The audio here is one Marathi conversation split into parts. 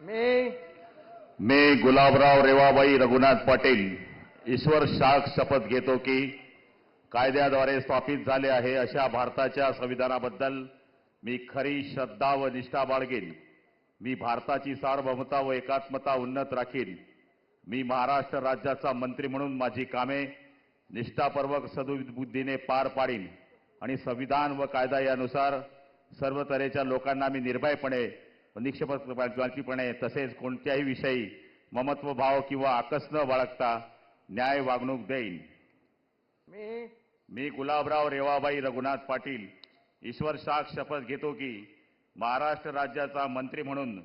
मी मी गुलाबराव रेवाबाई रघुनाथ पाटील ईश्वर साक्ष शपथ घेतो की कायद्याद्वारे स्थापित झाले आहे अशा भारताच्या संविधानाबद्दल मी खरी श्रद्धा व निष्ठा बाळगेन. मी भारताची सार्वभौमता व एकात्मता उन्नत राखीन. मी महाराष्ट्र राज्याचा मंत्री म्हणून माझी कामे निष्ठापूर्वक सद्बुद्धीने पार पाडीन आणि संविधान व कायदा यानुसार सर्व तऱ्हेच्या लोकांना मी निर्भयपणे व निष्पक्षपातीपणे तसेच कोणत्याही विषयी ममत्व भाव किंवा आकस न बाळगता न्याय वागणूक देईन. मी गुलाबराव रेवाबाई रघुनाथ पाटील ईश्वर साक्ष शपथ घेतो की महाराष्ट्र राज्याचा मंत्री म्हणून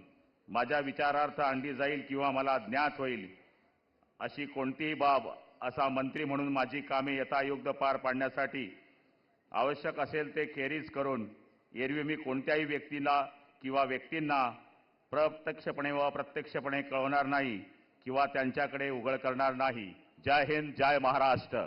माझ्या विचारार्थ आणली जाईल किंवा मला ज्ञात होईल अशी कोणतीही बाब असा मंत्री म्हणून माझी कामे यथायोग्य पार पाडण्यासाठी आवश्यक असेल ते खेरीज करून एरवी मी कोणत्याही व्यक्तीला किंवा व्यक्तींना प्रत्यक्षपणे व अप्रत्यक्षपणे कळवणार नाही किंवा त्यांच्याकडे उघड करणार नाही. जय हिंद, जय महाराष्ट्र.